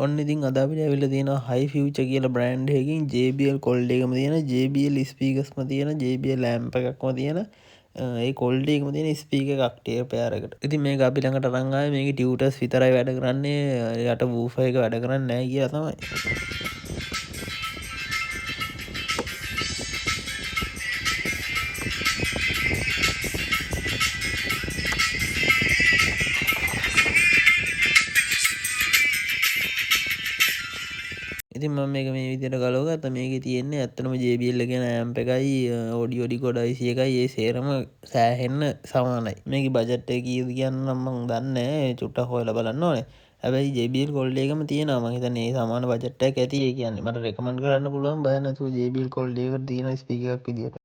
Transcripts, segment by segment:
ඔන්න ඉතින් අද අපිට ඇවිල්ලා තියෙනවා හයි ෆියුචර් කියලා බ්‍රෑන්ඩ් එකකින් JBL කොල්ඩ් එකම තියෙන JBL ස්පීකර්ස්ම තියෙන JBL ලැම්ප් එකක්ම තියෙන ඒ කොල්ඩ් එකම තියෙන ස්පීකර් එකක් ටියර් පෙයාර් එකට. ඉතින් මේක අපි ළඟට අරන් ආවේ මේකේ ටියුටර්ස් විතරයි වැඩ කරන්නේ යට වූෆර් එක වැඩ කරන්නේ නැහැ කියලා තමයි. ඉතින් මම මේක මේ විදිහට ගලවගත්තා. මේකේ තියෙන්නේ ඇත්තටම JBL කියන ඇම්ප් එකයි ඔඩියෝ ඩිකෝඩර් IC එකයි ඒ සේරම සෑහෙන්න සමානයි. මේකේ බජට් එක කීයද කියන්න නම් මම දන්නේ නැහැ. චුට්ටක් හොයලා බලන්න ඕනේ. හැබැයි JBL Gold එකම තියෙනවා. මම හිතන්නේ ඒ සමාන බජට් එකක් ඇති ඒ කියන්නේ. මට රෙකමන්ඩ් කරන්න පුළුවන් බය නැතුව JBL Gold එකට තියෙන ස්පීකර් එකක් විදියට.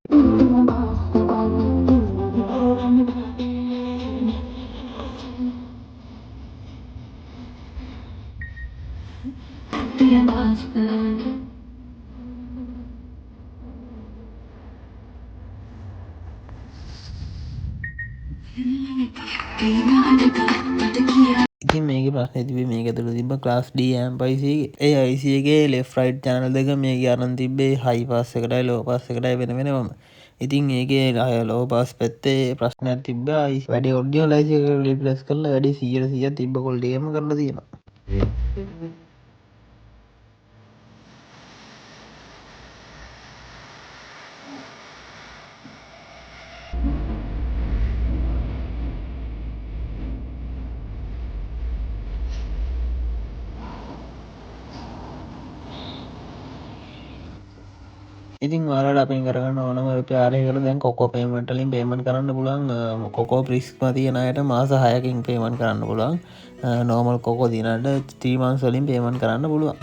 ඉතින් මේකේ ප්‍රශ්නේ තිබ්බේ මේක ඇතුළේ තිබ්බ ක්ලාස් D amp IC එකේ. ඒ IC එකේ left right channel දෙක මේකේ අරන් තිබ්බේ high pass එකටයි low pass එකටයි වෙන වෙනමම. ඉතින් ඒකේ low pass පැත්තේ ප්‍රශ්නයක් තිබ්බා. වැඩි original IC එක replace කරලා වැඩි 100% තිබ්බ quality එකම කරලා තියෙනවා. ඉතින් ඔයාලට අපෙන් කරගන්න ඕනම රුපියල් දැන් කොකෝ පේමන්ට් වලින් පේමන්ට් කරන්න පුළුවන්. කොකෝ ප්‍රිස්ම තියෙන අයට මාස 6කින් පේමන්ට් කරන්න පුළුවන්. නෝමල් කොකෝ තියෙන අයට 3 months වලින් පේමන්ට් කරන්න පුළුවන්.